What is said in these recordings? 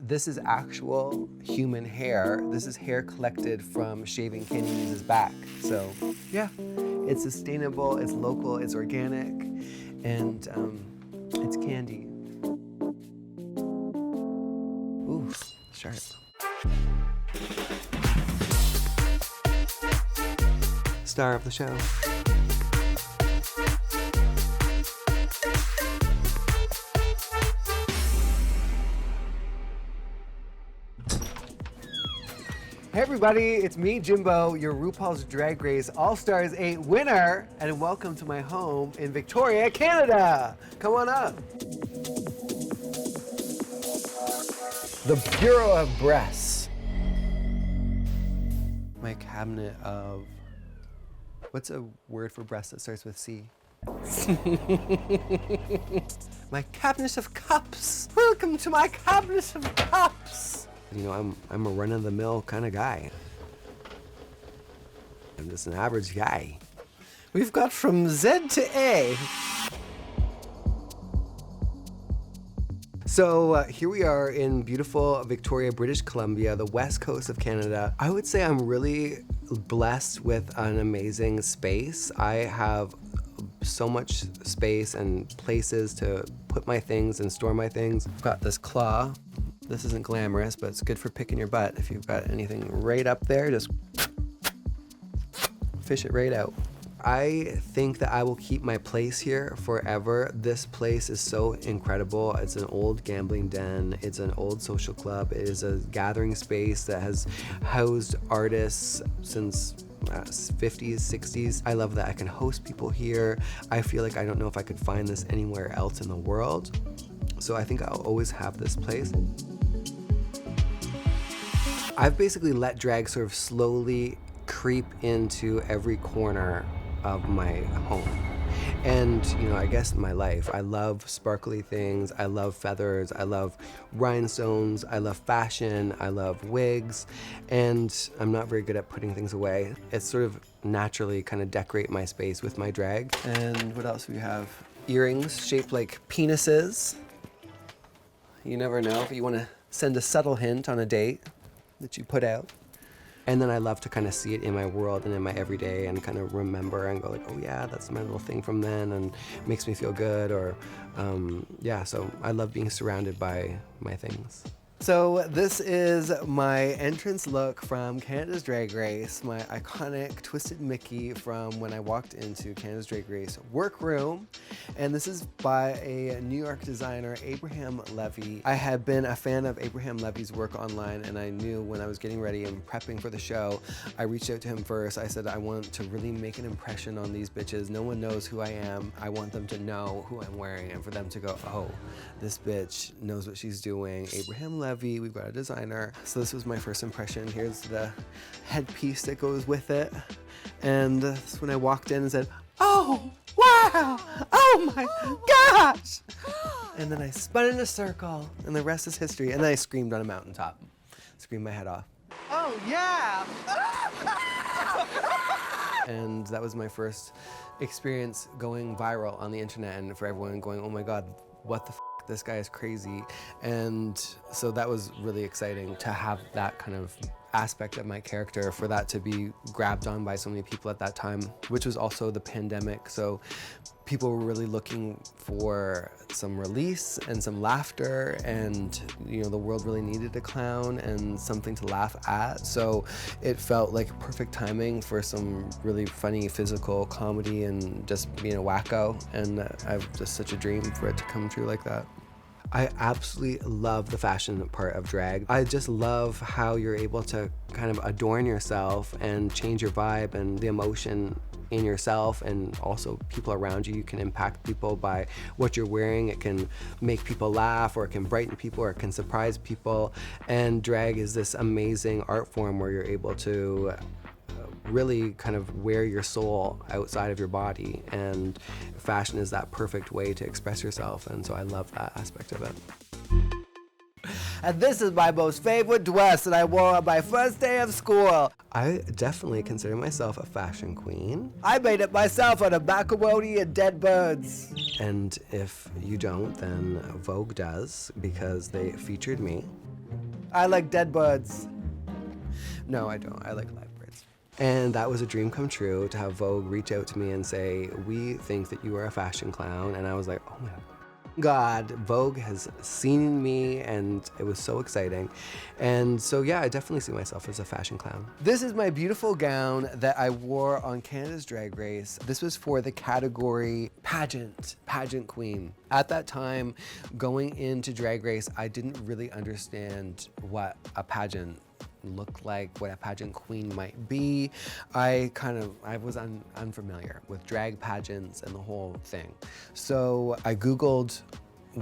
This is actual human hair. This is hair collected from shaving Candy Muse's back. So yeah, it's sustainable, it's local, it's organic, and it's candy. Ooh, sharp. Star of the show. Hey everybody, it's me, Jimbo, your RuPaul's Drag Race All-Stars 8 winner, and welcome to my home in Victoria, Canada. Come on up. The Bureau of Breasts. My cabinet of, what's a word for breast that starts with C? My cabinet of cups. Welcome to my cabinet of cups. You know, I'm a run-of-the-mill kind of guy. I'm just an average guy. We've got from Z to A. So here we are in beautiful Victoria, British Columbia, the west coast of Canada. I would say I'm really blessed with an amazing space. I have so much space and places to put my things and store my things. I've got this claw. This isn't glamorous, but it's good for picking your butt. If you've got anything right up there, just fish it right out. I think that I will keep my place here forever. This place is so incredible. It's an old gambling den. It's an old social club. It is a gathering space that has housed artists since 50s, 60s. I love that I can host people here. I feel like I don't know if I could find this anywhere else in the world. So I think I'll always have this place. I've basically let drag sort of slowly creep into every corner of my home. And, you know, I guess my life. I love sparkly things. I love feathers. I love rhinestones. I love fashion. I love wigs. And I'm not very good at putting things away. It's sort of naturally kind of decorate my space with my drag. And what else do we have? Earrings shaped like penises. You never know if you want to send a subtle hint on a date that you put out. And then I love to kind of see it in my world and in my everyday and kind of remember and go like, oh yeah, that's my little thing from then, and it makes me feel good, or yeah, so I love being surrounded by my things. So this is my entrance look from Canada's Drag Race, my iconic Twisted Mickey from when I walked into Canada's Drag Race workroom. And this is by a New York designer, Abraham Levy. I had been a fan of Abraham Levy's work online, and I knew when I was getting ready and prepping for the show, I reached out to him first. I said, I want to really make an impression on these bitches. No one knows who I am. I want them to know who I'm wearing and for them to go, oh, this bitch knows what she's doing. Abraham Levy, we've got a designer. So this was my first impression. Here's the headpiece that goes with it. And that's when I walked in and said, oh, wow, oh my gosh. And then I spun in a circle and the rest is history. And then I screamed on a mountaintop, screamed my head off. Oh yeah. And that was my first experience going viral on the internet, and for everyone going, oh my God, what the f? This guy is crazy. And so that was really exciting to have that kind of aspect of my character, for that to be grabbed on by so many people at that time, which was also the pandemic. So people were really looking for some release and some laughter, and you know, the world really needed a clown and something to laugh at. So it felt like perfect timing for some really funny physical comedy and just being a wacko. And I've just such a dream for it to come true like that. I absolutely love the fashion part of drag. I just love how you're able to kind of adorn yourself and change your vibe and the emotion in yourself, and also people around you. You can impact people by what you're wearing. It can make people laugh, or it can brighten people, or it can surprise people. And drag is this amazing art form where you're able to really kind of wear your soul outside of your body, and fashion is that perfect way to express yourself, and so I love that aspect of it. And this is my most favorite dress that I wore on my first day of school. I definitely consider myself a fashion queen. I made it myself out of macaroni and dead birds. And if you don't, then Vogue does, because they featured me. I like dead buds. No, I don't. I like live birds. And that was a dream come true to have Vogue reach out to me and say, we think that you are a fashion clown. And I was like, oh my God, Vogue has seen me, and it was so exciting. And so yeah, I definitely see myself as a fashion clown. This is my beautiful gown that I wore on Canada's Drag Race. This was for the category pageant queen. At that time, going into Drag Race, I didn't really understand what a pageant looked like, what a pageant queen might be. I was unfamiliar with drag pageants and the whole thing. So I Googled,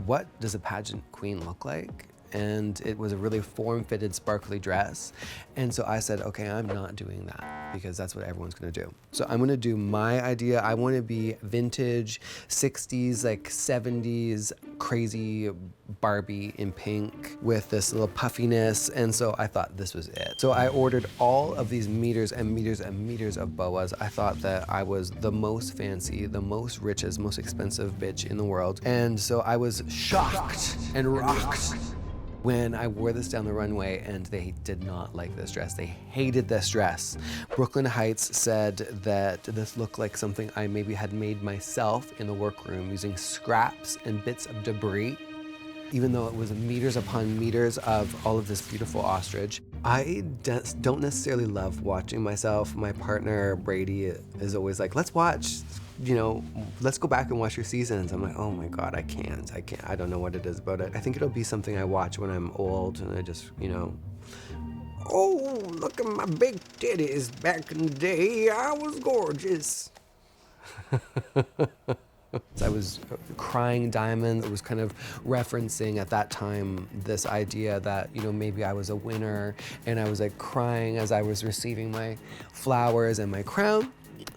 what does a pageant queen look like? And it was a really form-fitted, sparkly dress. And so I said, okay, I'm not doing that because that's what everyone's gonna do. So I'm gonna do my idea. I wanna be vintage, 60s, like 70s, crazy Barbie in pink with this little puffiness. And so I thought this was it. So I ordered all of these meters and meters and meters of boas. I thought that I was the most fancy, the most richest, most expensive bitch in the world. And so I was shocked and rocked when I wore this down the runway, and they did not like this dress. They hated this dress. Brooklyn Heights said that this looked like something I maybe had made myself in the workroom using scraps and bits of debris, even though it was meters upon meters of all of this beautiful ostrich. I don't necessarily love watching myself. My partner, Brady, is always like, let's watch, let's go back and watch your seasons. I'm like, oh my God, I can't. I don't know what it is about it. I think it'll be something I watch when I'm old and I just, oh, look at my big titties. Back in the day, I was gorgeous. I was crying diamonds. It was kind of referencing at that time this idea that, maybe I was a winner, and I was like crying as I was receiving my flowers and my crown.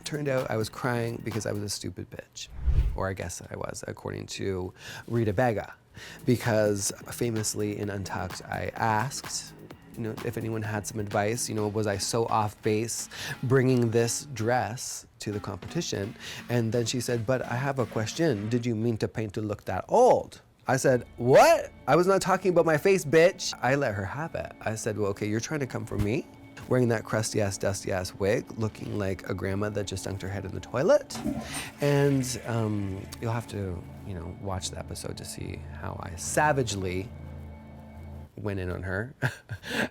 Turned out I was crying because I was a stupid bitch. Or I guess I was, according to Rita Baga. Because famously in Untucked, I asked, if anyone had some advice, was I so off base bringing this dress to the competition? And then she said, but I have a question. Did you mean to paint to look that old? I said, what? I was not talking about my face, bitch. I let her have it. I said, well, okay, you're trying to come for me? Wearing that crusty ass, dusty ass wig, looking like a grandma that just dunked her head in the toilet. And you'll have to, watch the episode to see how I savagely went in on her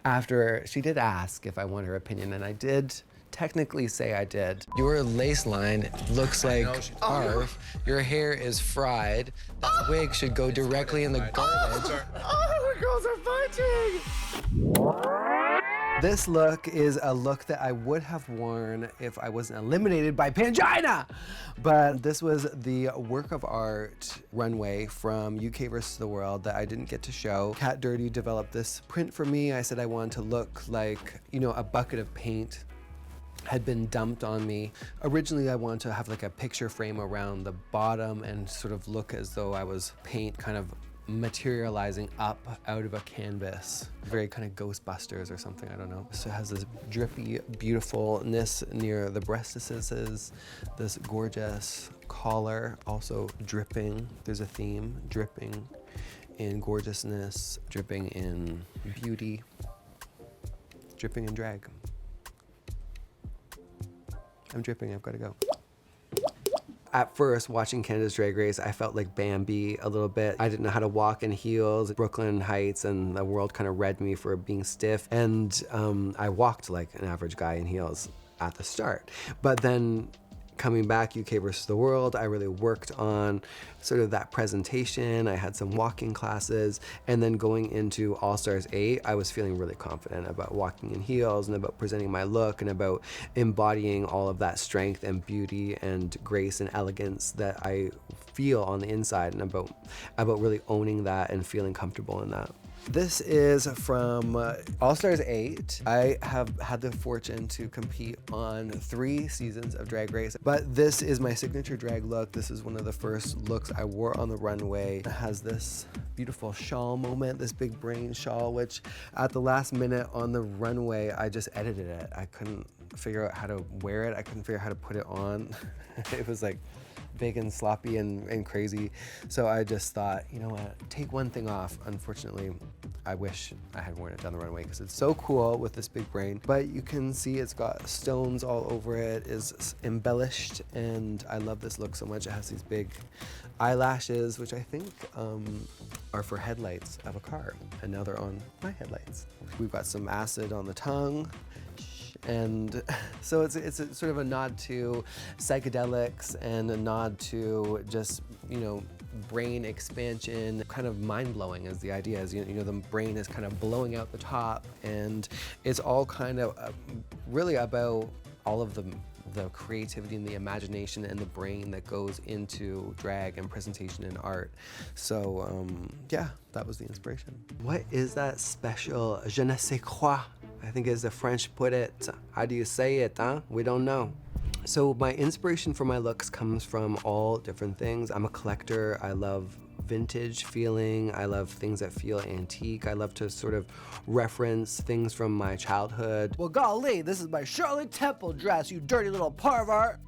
after she did ask if I want her opinion, and I did technically say I did. Your lace line looks like ARF. Your hair is fried. That wig should go directly in the garbage. Oh, the girls are fighting! This look is a look that I would have worn if I wasn't eliminated by Pangina. But this was the work of art runway from UK vs. the World that I didn't get to show. Cat Dirty developed this print for me. I said I wanted to look like, a bucket of paint had been dumped on me. Originally, I wanted to have like a picture frame around the bottom and sort of look as though I was paint kind of materializing up out of a canvas. Very kind of Ghostbusters or something, I don't know. So it has this drippy beautifulness near the breastises, this gorgeous collar, also dripping. There's a theme, dripping in gorgeousness, dripping in beauty, dripping in drag. I'm dripping, I've got to go. At first, watching Canada's Drag Race, I felt like Bambi a little bit. I didn't know how to walk in heels. Brooklyn Heights and the world kind of read me for being stiff. And I walked like an average guy in heels at the start. But then coming back, UK vs. the World, I really worked on sort of that presentation. I had some walking classes, and then going into All Stars 8, I was feeling really confident about walking in heels and about presenting my look and about embodying all of that strength and beauty and grace and elegance that I feel on the inside, and about really owning that and feeling comfortable in that. This is from All Stars 8. I have had the fortune to compete on 3 seasons of Drag Race, but this is my signature drag look. This is one of the first looks I wore on the runway. It has this beautiful shawl moment, this big brain shawl, which at the last minute on the runway, I just edited it. I couldn't figure out how to wear it. I couldn't figure out how to put it on. It was like big and sloppy and crazy. So I just thought, you know what, take one thing off. Unfortunately, I wish I had worn it down the runway because it's so cool with this big brain. But you can see it's got stones all over it, is embellished, and I love this look so much. It has these big eyelashes, which I think are for headlights of a car, and now they're on my headlights. We've got some acid on the tongue, and so it's a sort of a nod to psychedelics and a nod to just, you know, brain expansion. Kind of mind-blowing is the idea, is, you know, the brain is kind of blowing out the top, and it's all kind of really about all of the creativity and the imagination and the brain that goes into drag and presentation and art. So yeah, that was the inspiration. What is that special je ne sais quoi? I think as the French put it. How do you say it, huh? We don't know. So my inspiration for my looks comes from all different things. I'm a collector. I love vintage feeling. I love things that feel antique. I love to sort of reference things from my childhood. Well, golly, this is my Shirley Temple dress, you dirty little pervert.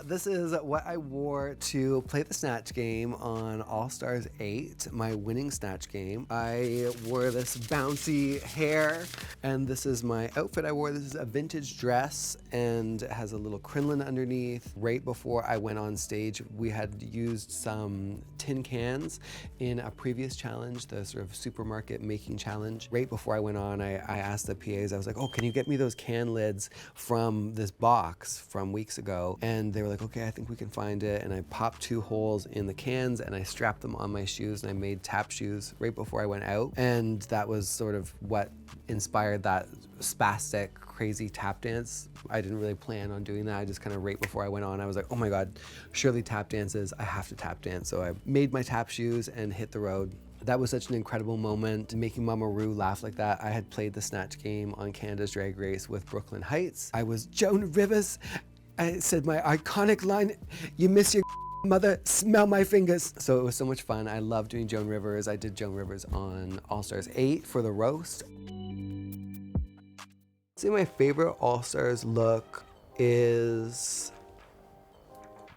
This is what I wore to play the Snatch Game on All Stars 8, my winning Snatch Game. I wore this bouncy hair, and this is my outfit I wore. This is a vintage dress, and it has a little crinoline underneath. Right before I went on stage, we had used some tin cans in a previous challenge, the sort of supermarket making challenge. Right before I went on, I asked the PAs, I was like, oh, can you get me those can lids from this box from weeks ago? And they were like, okay, I think we can find it. And I popped 2 holes in the cans and I strapped them on my shoes, and I made tap shoes right before I went out. And that was sort of what inspired that spastic, crazy tap dance. I didn't really plan on doing that. I just kind of right before I went on, I was like, oh my God, Shirley tap dances, I have to tap dance. So I made my tap shoes and hit the road. That was such an incredible moment, making Mama Ru laugh like that. I had played the Snatch Game on Canada's Drag Race with Brooklyn Heights. I was Joan Rivers. I said my iconic line, you miss your mother, smell my fingers. So it was so much fun. I love doing Joan Rivers. I did Joan Rivers on All Stars 8 for the roast. I'd say my favorite All Stars look is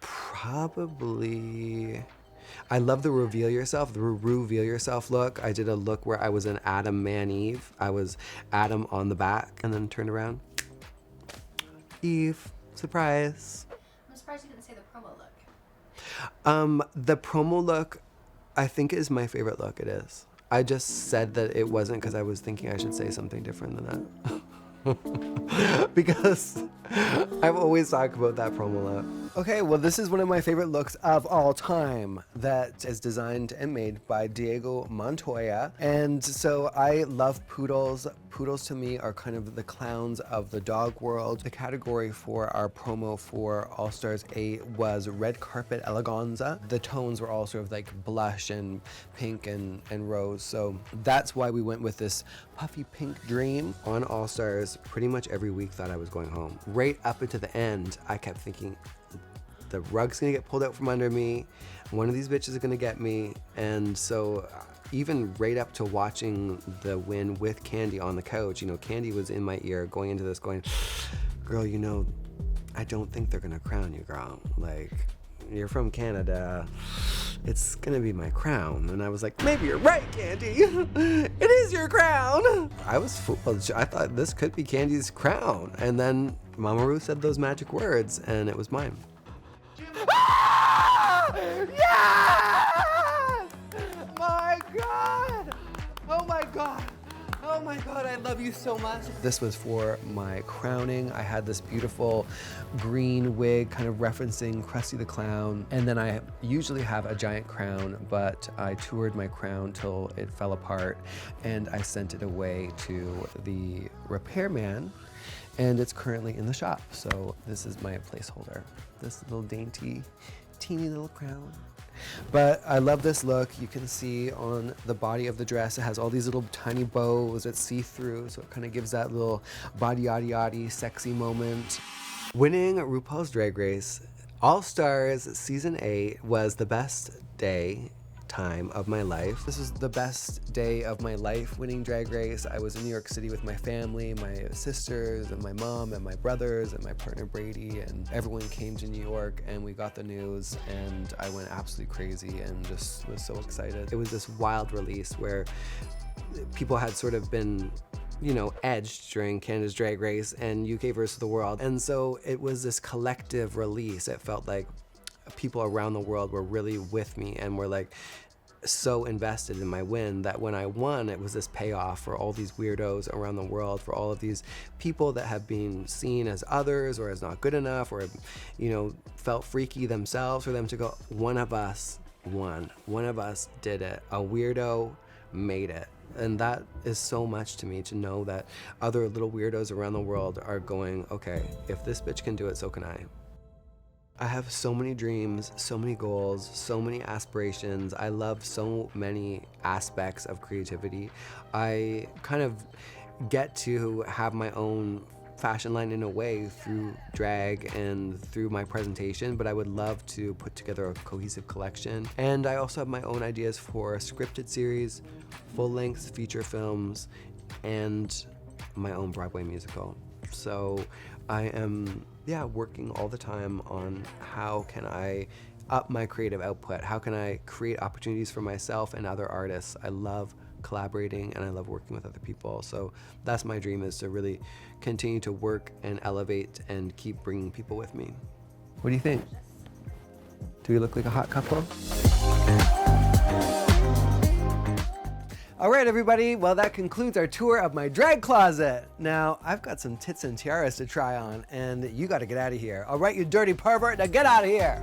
probably, I love the reveal yourself, the reveal yourself look. I did a look where I was an Adam Man Eve. I was Adam on the back and then turned around. Eve. Surprise. I'm surprised you didn't say the promo look. The promo look, I think, is my favorite look. It is. I just said that it wasn't because I was thinking I should say something different than that. Because I've always talked about that promo look. Okay, well, this is one of my favorite looks of all time that is designed and made by Diego Montoya. And so I love poodles. Poodles to me are kind of the clowns of the dog world. The category for our promo for All Stars 8 was red carpet eleganza. The tones were all sort of like blush and pink and rose. So that's why we went with this puffy pink dream. On All Stars, pretty much every week thought I was going home. Right up into the end, I kept thinking, the rug's gonna get pulled out from under me. One of these bitches is gonna get me. And so even right up to watching the win with Candy on the couch, you know, Candy was in my ear going into this going, girl, you know, I don't think they're gonna crown you, girl. Like, you're from Canada. It's gonna be my crown. And I was like, maybe you're right, Candy. It is your crown. I was fooled. I thought this could be Candy's crown. And then Mama Ru said those magic words and it was mine. Ah! Yes! My God! Oh my God! Oh my God, I love you so much. This was for my crowning. I had this beautiful green wig kind of referencing Krusty the Clown. And then I usually have a giant crown, but I toured my crown till it fell apart and I sent it away to the repairman, and it's currently in the shop. So this is my placeholder. This little dainty, teeny little crown. But I love this look. You can see on the body of the dress, it has all these little tiny bows that see through, so it kind of gives that little body yaddy yaddy sexy moment. Winning RuPaul's Drag Race All Stars Season 8 was the best time of my life. This was the best day of my life winning Drag Race. I was in New York City with my family, my sisters and my mom and my brothers and my partner Brady, and everyone came to New York and we got the news and I went absolutely crazy and just was so excited. It was this wild release where people had sort of been, edged during Canada's Drag Race and UK versus the World. And so it was this collective release. It felt like people around the world were really with me and were like so invested in my win that when I won, it was this payoff for all these weirdos around the world, for all of these people that have been seen as others or as not good enough or, felt freaky themselves, for them to go, one of us won. One of us did it. A weirdo made it. And that is so much to me, to know that other little weirdos around the world are going, okay, if this bitch can do it, so can I. I have so many dreams, so many goals, so many aspirations. I love so many aspects of creativity. I kind of get to have my own fashion line in a way through drag and through my presentation, but I would love to put together a cohesive collection. And I also have my own ideas for a scripted series, full-length feature films, and my own Broadway musical. So I am, working all the time on how can I up my creative output? How can I create opportunities for myself and other artists? I love collaborating and I love working with other people. So that's my dream, is to really continue to work and elevate and keep bringing people with me. What do you think? Do we look like a hot couple? All right, everybody. Well, that concludes our tour of my drag closet. Now, I've got some tits and tiaras to try on, and you got to get out of here. All right, you dirty pervert, now get out of here.